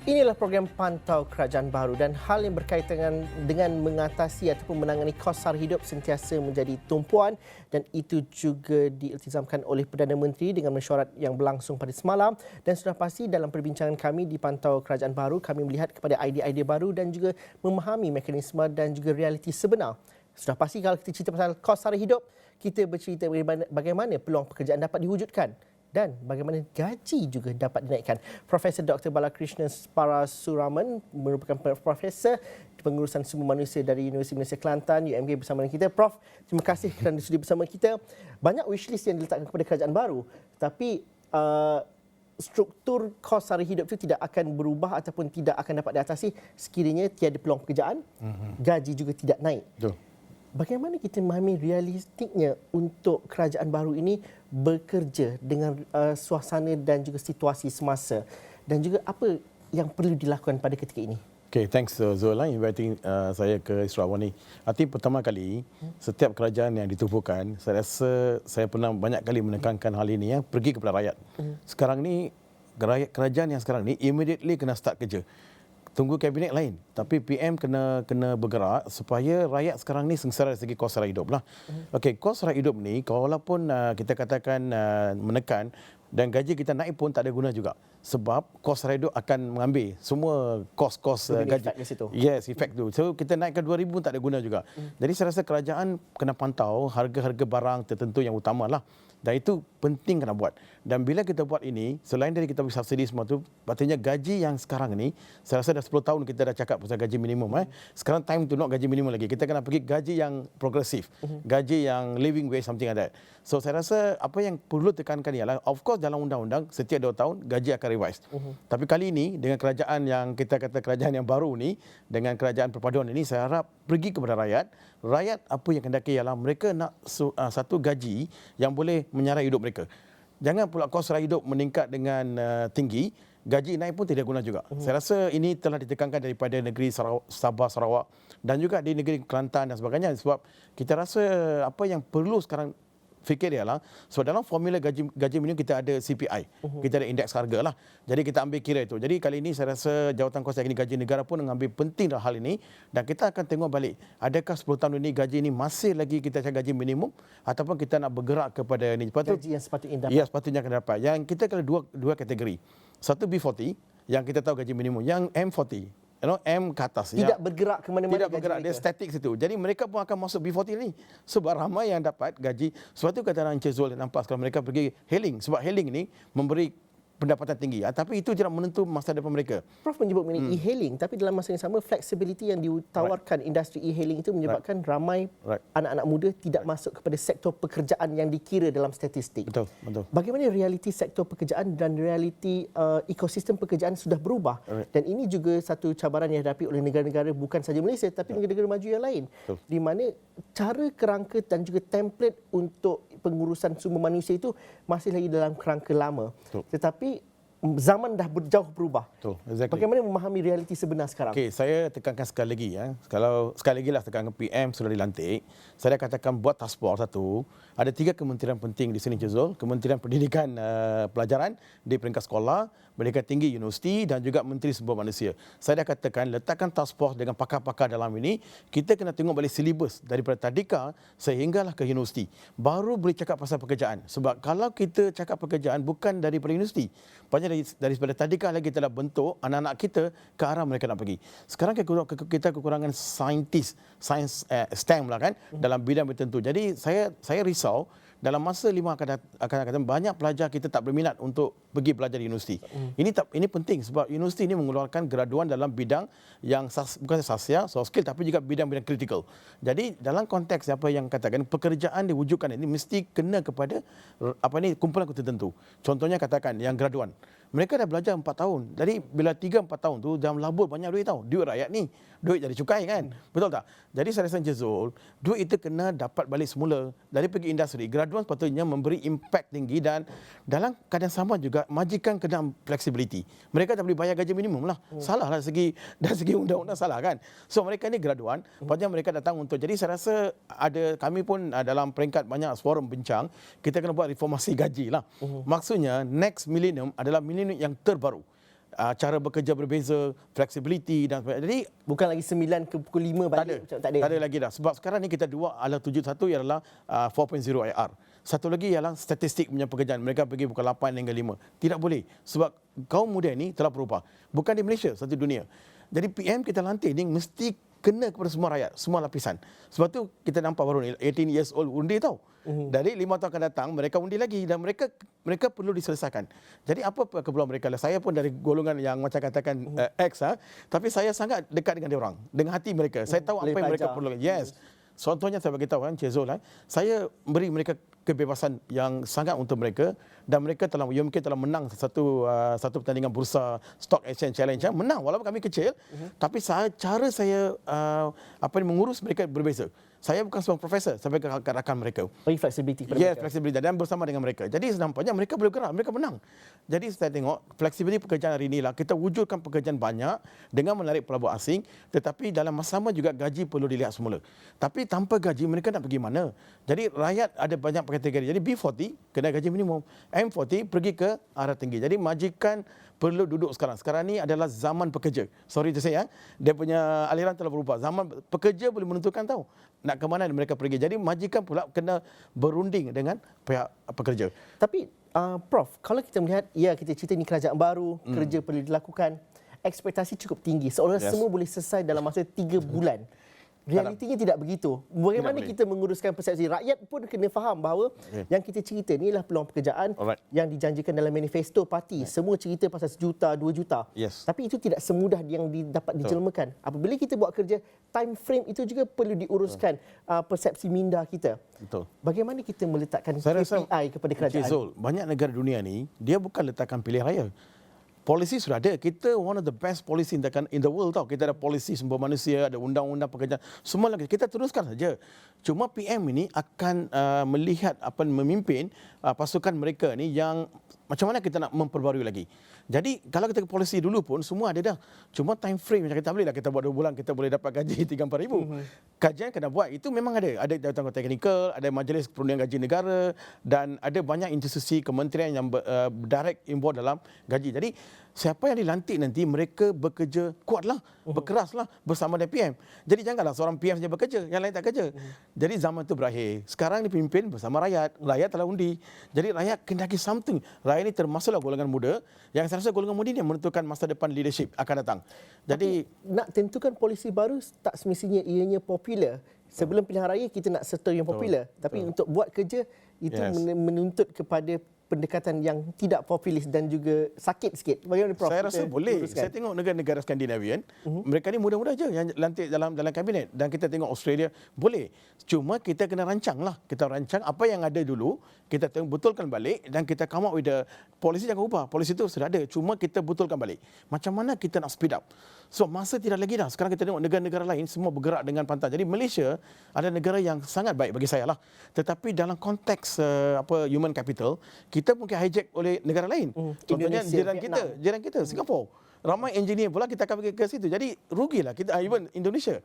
Inilah program Pantau Kerajaan Baru dan hal yang berkaitan dengan mengatasi ataupun menangani kos sara hidup sentiasa menjadi tumpuan dan itu juga diiltizamkan oleh Perdana Menteri dengan mesyuarat yang berlangsung pada semalam dan sudah pasti dalam perbincangan kami di Pantau Kerajaan Baru kami melihat kepada idea-idea baru dan juga memahami mekanisme dan juga realiti sebenar. Sudah pasti kalau kita cerita pasal kos sara hidup, kita bercerita bagaimana peluang pekerjaan dapat diwujudkan dan bagaimana gaji juga dapat dinaikkan. Profesor Dr. Balakrishnan Parasuraman merupakan profesor pengurusan sumber manusia dari Universiti Malaysia Kelantan, UMK bersama dengan kita. Prof, terima kasih kerana sudi bersama kita. Banyak wishlist yang diletakkan kepada kerajaan baru, tapi struktur kos sara hidup itu tidak akan berubah ataupun tidak akan dapat diatasi sekiranya tiada peluang pekerjaan, gaji juga tidak naik. Betul. Bagaimana kita memahami realistiknya untuk kerajaan baru ini bekerja dengan suasana dan juga situasi semasa dan juga apa yang perlu dilakukan pada ketika ini? Okay, thanks Zul inviting saya ke Sarawak ni. Arti pertama kali setiap kerajaan yang ditubuhkan, saya rasa saya pernah banyak kali menekankan hal ini pergi kepada rakyat. Sekarang ni kerajaan yang sekarang ni immediately kena start kerja. Tunggu kabinet lain, tapi PM kena bergerak supaya rakyat sekarang ni sengsara dari segi kos sara hidup lah. Okey, kos sara hidup ni walaupun kita katakan menekan dan gaji kita naik pun tak ada guna juga. Sebab kos sara hidup akan mengambil semua kos-kos gaji. Yes, efek tu. So kita naikkan 2,000 pun tak ada guna juga. Jadi saya rasa kerajaan kena pantau harga-harga barang tertentu yang utamalah. Dan itu penting kena buat. Dan bila kita buat ini, selain dari kita beri subsidi semua tu, patutnya gaji yang sekarang ni, saya rasa dah 10 tahun kita dah cakap pasal gaji minimum. Sekarang time to not gaji minimum lagi. Kita kena pergi gaji yang progresif. Gaji yang living wage, something like that. So saya rasa apa yang perlu tekankan ialah, of course dalam undang-undang, setiap 2 tahun gaji akan revise. Tapi kali ini, dengan kerajaan yang kita kata kerajaan yang baru ni, dengan kerajaan perpaduan ini, saya harap pergi kepada rakyat. Rakyat apa yang kendaki ialah mereka nak satu gaji yang boleh menyarai hidup mereka. Jangan pula kos sara hidup meningkat dengan tinggi, gaji naik pun tidak guna juga. Saya rasa ini telah ditekankan daripada negeri Sabah, Sarawak dan juga di negeri Kelantan dan sebagainya. Sebab kita rasa apa yang perlu sekarang fikir ialah, so dalam formula gaji minimum kita ada CPI, kita ada indeks harga lah. Jadi kita ambil kira itu. Jadi kali ini saya rasa Jawatan Kos Teknik Gaji Negara pun mengambil penting dalam hal ini dan kita akan tengok balik, adakah 10 tahun ini gaji ini masih lagi kita cakap gaji minimum ataupun kita nak bergerak kepada ini. Gaji yang sepatutnya dapat. Ya, sepatutnya akan dapat. Yang kita kena dua kategori. Satu B40 yang kita tahu gaji minimum, yang M40 M ke atas. Tidak bergerak ke mana-mana. Tidak bergerak, dia statik situ. Jadi mereka pun akan masuk B40 ni. Sebab ramai yang dapat gaji. Sebab tu kata Encik Zul nampak sekarang mereka pergi hailing. Sebab hailing ni memberi pendapatan tinggi. Tapi itu tidak menentu masa depan mereka. Prof menyebut mengenai e-hailing, tapi dalam masa yang sama flexibility yang ditawarkan industri e-hailing itu menyebabkan ramai anak-anak muda tidak masuk kepada sektor pekerjaan yang dikira dalam statistik. Betul. Bagaimana realiti sektor pekerjaan dan realiti ekosistem pekerjaan sudah berubah. Dan ini juga satu cabaran yang dihadapi oleh negara-negara bukan sahaja Malaysia tapi negara-negara maju yang lain. Di mana cara kerangka dan juga template untuk pengurusan sumber manusia itu masih lagi dalam kerangka lama. Tetapi zaman dah jauh berubah. Exactly. Bagaimana memahami realiti sebenar sekarang? Okey, saya tekankan sekali lagi Kalau sekali lagi lah tekankan PM sudah dilantik, saya katakan buat task force satu. Ada 3 kementerian penting di sini, Jazul. Kementerian Pendidikan Pelajaran di peringkat sekolah, Pendidikan Tinggi Universiti dan juga Menteri Sumber Manusia. Saya dah katakan letakkan task force dengan pakar-pakar dalam ini. Kita kena tengok balik silibus daripada tadika sehinggalah ke universiti. Baru boleh cakap pasal pekerjaan. Sebab kalau kita cakap pekerjaan bukan daripada universiti, daripada tadika lagi kita dah bentuk anak-anak kita ke arah mereka nak pergi. Sekarang kita kekurangan sains STEM lah kan dalam bidang tertentu. Jadi saya risau dalam masa 5 akan datang banyak pelajar kita tak berminat untuk pergi belajar di universiti. Ini penting sebab universiti ini mengeluarkan graduan dalam bidang yang bukan sasia, soft skill tapi juga bidang-bidang kritikal. Jadi dalam konteks apa yang katakan pekerjaan diwujudkan ini mesti kena kepada kumpulan tertentu. Contohnya katakan yang graduan. Mereka dah belajar 4 tahun. Jadi bila 3-4 tahun tu dalam labur banyak duit tahu. Duit rakyat ni, duit dari cukai kan. Betul tak? Jadi saya rasa Jazul, duit itu kena dapat balik semula dari pergi industri. Graduan sepatutnya memberi impact tinggi dan dalam keadaan sama juga majikan kena flexibility. Mereka tak boleh bayar gaji minimum lah. Salah lah dari segi undang-undang salah kan. So mereka ni graduan, patutnya mereka datang untuk. Jadi saya rasa kami pun dalam peringkat banyak forum bincang, kita kena buat reformasi gaji lah. Maksudnya next millennium adalah millennium yang terbaru. cara bekerja berbeza, flexibility dan sebagainya. Jadi Bukan lagi 9 ke pukul 5 tak ada. balik. Macam tak ada. Tak ada lagi dah. Sebab sekarang ni kita dua adalah 71 ialah 4.0 IR. Satu lagi ialah statistik punya pekerjaan. Mereka pergi pukul 8 hingga 5. Tidak boleh. Sebab kaum muda ni telah berubah. Bukan di Malaysia, satu dunia. Jadi PM kita lantik ni mesti kena kepada semua rakyat, semua lapisan. Sebab tu kita nampak baru ni 18 years old undi tau. Dari 5 tahun akan datang mereka undi lagi dan mereka perlu diselesaikan. Jadi apa keperluan mereka? Saya pun dari golongan yang macam katakan X tapi saya sangat dekat dengan dia orang, dengan hati mereka. Saya tahu apa yang mereka perlukan. Yes. Contohnya saya bagi tahu Cik Zul, saya beri mereka kebebasan yang sangat untuk mereka dan mereka telah mungkin telah menang satu pertandingan bursa stock exchange challenge menang walaupun kami kecil tapi cara saya mengurus mereka berbeza. Saya bukan seorang profesor, saya bagi rakan mereka. Bagi flexibility kepada Yes, mereka. flexibility dan bersama dengan mereka. Jadi nampaknya mereka boleh gerak, mereka menang. Jadi saya tengok fleksibiliti pekerjaan hari inilah kita wujudkan pekerjaan banyak dengan menarik pelabur asing, tetapi dalam masa sama juga gaji perlu dilihat semula. Tapi tanpa gaji mereka nak pergi mana? Jadi rakyat ada banyak kategori. Jadi B40 kena gaji minimum, M40 pergi ke arah tinggi. Jadi majikan perlu duduk sekarang. Sekarang ni adalah zaman pekerja. Sorry to say dia punya aliran telah berubah. Zaman pekerja boleh menentukan tahu nak ke mana mereka pergi. Jadi majikan pula kena berunding dengan pihak pekerja. Tapi Prof, kalau kita melihat, ya kita cerita ni kerajaan baru, kerja perlu dilakukan, ekspektasi cukup tinggi. Seolah semua boleh selesai dalam masa 3 bulan. Realitinya tidak begitu. Bagaimana Tidak kita menguruskan persepsi? Rakyat pun kena faham bahawa yang kita cerita ni adalah peluang pekerjaan yang dijanjikan dalam manifesto parti. Semua cerita pasal 1 juta, 2 juta. Yes. Tapi itu tidak semudah yang dapat dijelmakan. Apabila kita buat kerja, time frame itu juga perlu diuruskan persepsi minda kita. Betul. Bagaimana kita meletakkan Saya rasa KPI kepada kerajaan? Cik Zul, banyak negara dunia ni dia bukan letakkan pilihan raya. Polisi sudah ada. Kita one of the best policy in the world tau. Kita ada polisi sumber manusia, ada undang-undang pekerjaan. Semua lagi kita teruskan saja. Cuma PM ini akan melihat memimpin pasukan mereka ni yang macam mana kita nak memperbarui lagi. Jadi kalau kita ke polisi dulu pun semua ada dah. Cuma time frame macam kita tak boleh lah kita buat 2 bulan kita boleh dapat gaji 3-4 ribu. Kajian kena buat. Itu memang ada. Ada jawatan teknikal, ada majlis perundingan gaji negara dan ada banyak institusi kementerian yang direct involved dalam gaji. Jadi siapa yang dilantik nanti mereka bekerja kuatlah, berkeraslah bersama dengan PM. Jadi janganlah seorang PM saja bekerja, yang lain tak kerja. Jadi zaman itu berakhir. Sekarang dipimpin bersama rakyat. Rakyat telah undi. Jadi rakyat kena give something. Rakyat ini termasuklah golongan muda yang saya rasa golongan muda ini yang menentukan masa depan leadership akan datang. Jadi nak tentukan polisi baru tak semestinya ianya popular. Sebelum pilihan raya kita nak serta yang popular. Tapi untuk buat kerja itu menuntut kepada pendekatan yang tidak populis dan juga sakit sikit. Bagaimana Prof? Saya rasa boleh. Saya tengok negara-negara Skandinavian, mereka ni muda-muda aja yang lantik dalam kabinet. Dan kita tengok Australia, boleh. Cuma kita kena rancanglah. Kita rancang apa yang ada dulu, kita betulkan balik dan kita come up with the polisi jangan ubah. Polisi itu sudah ada. Cuma kita betulkan balik. Macam mana kita nak speed up? So masa tidak lagi dah. Sekarang kita tengok negara-negara lain semua bergerak dengan pantang. Jadi Malaysia ada negara yang sangat baik bagi saya lah. Tetapi dalam konteks human capital, kita mungkin hijack oleh negara lain. Contohnya Indonesia, jiran kita Singapura. Ramai engineer pula kita akan pergi ke situ. Jadi rugilah kita even Indonesia.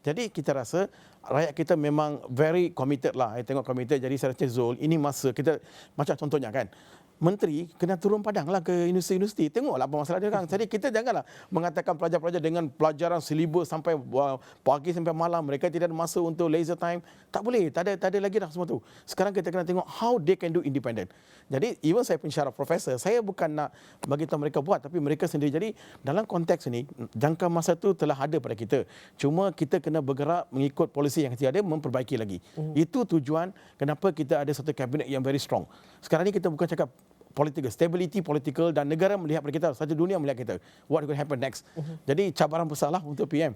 Jadi kita rasa rakyat kita memang very committed lah. Saya tengok committed. Jadi saya rasa Zul, ini masa kita macam contohnya kan. Menteri kena turun padang lah ke universiti. Tengoklah apa masalah dia kan. Jadi kita janganlah mengatakan pelajar-pelajar dengan pelajaran silibus sampai pagi sampai malam. Mereka tidak ada masa untuk leisure time. Tak boleh. Tak ada lagi dah semua tu. Sekarang kita kena tengok how they can do independent. Jadi even saya pun syaraf profesor, saya bukan nak bagi tahu mereka buat tapi mereka sendiri. Jadi dalam konteks ini jangka masa tu telah ada pada kita. Cuma kita kena bergerak mengikut polisi yang ada, memperbaiki lagi. Itu tujuan kenapa kita ada satu kabinet yang very strong. Sekarang ni kita bukan cakap political, stability political dan negara melihat pada kita, satu dunia melihat kita. What going to happen next? Jadi cabaran besarlah untuk PM.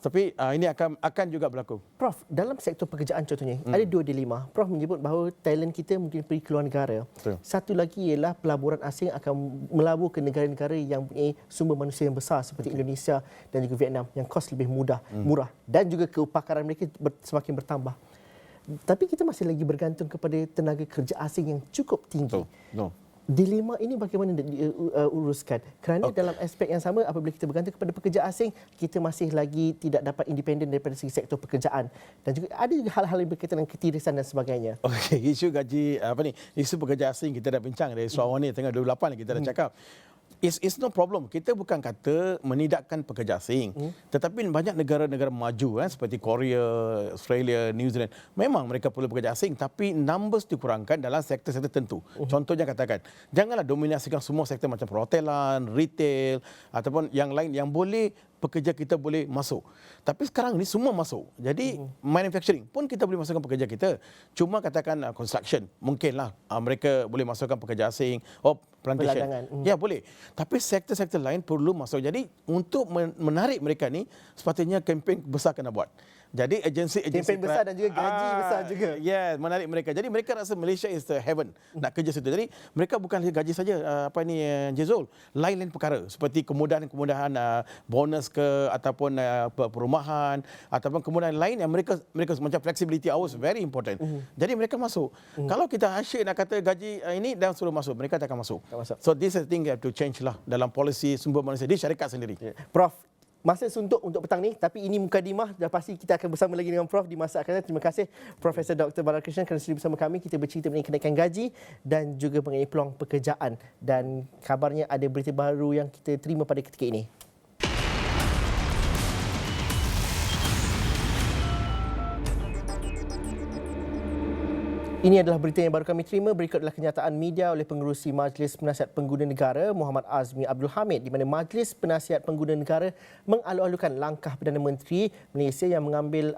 Tapi ini akan juga berlaku. Prof, dalam sektor pekerjaan contohnya, ada 2 dilema. Prof menyebut bahawa talent kita mungkin pergi keluar negara. Betul. Satu lagi ialah pelaburan asing akan melabur ke negara-negara yang mempunyai sumber manusia yang besar seperti Indonesia dan juga Vietnam yang kos lebih murah dan juga keupakaran mereka semakin bertambah. Tapi kita masih lagi bergantung kepada tenaga kerja asing yang cukup tinggi. No. Dilema ini bagaimana diuruskan? Kerana dalam aspek yang sama apabila kita bergantung kepada pekerja asing, kita masih lagi tidak dapat independen daripada segi sektor pekerjaan dan juga ada juga hal-hal yang berkaitan dengan ketirisan dan sebagainya. Okey, isu gaji isu pekerja asing kita dah bincang dari Sarawak ni tengah 28 kita dah cakap. It's no problem. Kita bukan kata menidakkan pekerja asing. Tetapi banyak negara-negara maju seperti Korea, Australia, New Zealand, memang mereka perlu pekerja asing tapi numbers dikurangkan dalam sektor-sektor tertentu. Contohnya katakan, janganlah dominasikan semua sektor macam perhotelan, retail ataupun yang lain yang boleh pekerja kita boleh masuk. Tapi sekarang ni semua masuk. Jadi manufacturing pun kita boleh masukkan pekerja kita. Cuma katakan construction, mungkinlah mereka boleh masukkan pekerja asing. Plantation. Ya boleh. Tapi sektor-sektor lain perlu masuk. Jadi untuk menarik mereka ni sepatutnya kempen besar kena buat. Jadi agensi kempen besar dan juga gaji besar juga. Ya, menarik mereka. Jadi mereka rasa Malaysia is the heaven nak kerja situ. Jadi mereka bukan gaji saja Jezul. Lain-lain perkara seperti kemudahan-kemudahan bonus ke ataupun perumahan ataupun kemudahan lain yang mereka macam flexibility hours very important. Jadi mereka masuk. Kalau kita asyik nak kata gaji ini dan suruh masuk, mereka tak akan masuk. So this is the thing have to change lah dalam polisi sumber manusia di syarikat sendiri. Prof, masa suntuk untuk petang ni, tapi ini mukadimah. Dah pasti kita akan bersama lagi dengan Prof di masa akan datang. Terima kasih Profesor Dr. Balakrishnan kerana sudi bersama kami. Kita bercerita mengenai kenaikan gaji dan juga mengenai peluang pekerjaan. Dan kabarnya ada berita baru yang kita terima pada ketika ini. Ini adalah berita yang baru kami terima. Berikut adalah kenyataan media oleh pengerusi Majlis Penasihat Pengguna Negara Muhammad Azmi Abdul Hamid di mana Majlis Penasihat Pengguna Negara mengalu-alukan langkah Perdana Menteri Malaysia yang mengambil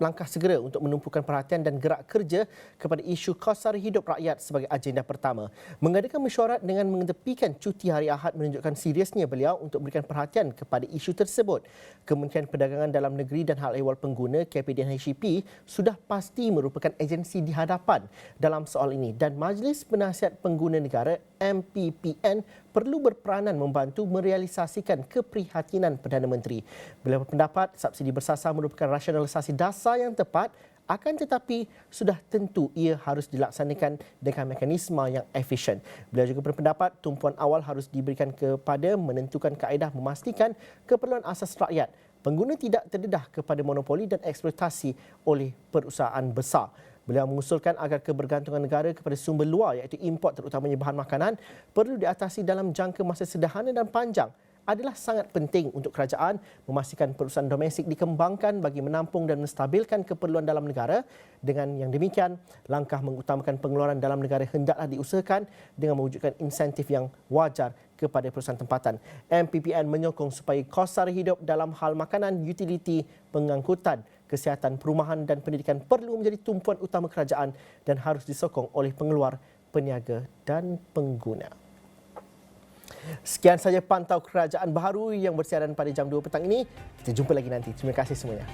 langkah segera untuk menumpukan perhatian dan gerak kerja kepada isu kos sara hidup rakyat sebagai agenda pertama. Mengadakan mesyuarat dengan mengetepikan cuti hari Ahad menunjukkan seriusnya beliau untuk berikan perhatian kepada isu tersebut. Kementerian Perdagangan Dalam Negeri dan Hal Ehwal Pengguna KPDNHCP sudah pasti merupakan agensi di hadapan dalam soal ini dan Majlis Penasihat Pengguna Negara MPPN perlu berperanan membantu merealisasikan keprihatinan Perdana Menteri. Beliau berpendapat subsidi bersasar merupakan rasionalisasi dasar yang tepat, akan tetapi sudah tentu ia harus dilaksanakan dengan mekanisme yang efisien. Beliau juga berpendapat tumpuan awal harus diberikan kepada menentukan kaedah memastikan keperluan asas rakyat. Pengguna tidak terdedah kepada monopoli dan eksploitasi oleh perusahaan besar. Beliau mengusulkan agar kebergantungan negara kepada sumber luar iaitu import terutamanya bahan makanan perlu diatasi dalam jangka masa sederhana dan panjang. Adalah sangat penting untuk kerajaan memastikan perusahaan domestik dikembangkan bagi menampung dan menstabilkan keperluan dalam negara. Dengan yang demikian, langkah mengutamakan pengeluaran dalam negara hendaklah diusahakan dengan mewujudkan insentif yang wajar kepada perusahaan tempatan. MPPN menyokong supaya kos sara hidup dalam hal makanan, utiliti, pengangkutan, kesihatan, perumahan dan pendidikan perlu menjadi tumpuan utama kerajaan dan harus disokong oleh pengeluar, peniaga dan pengguna. Sekian saja Pantau Kerajaan Baharu yang bersiaran pada jam 2 petang ini. Kita jumpa lagi nanti. Terima kasih semuanya.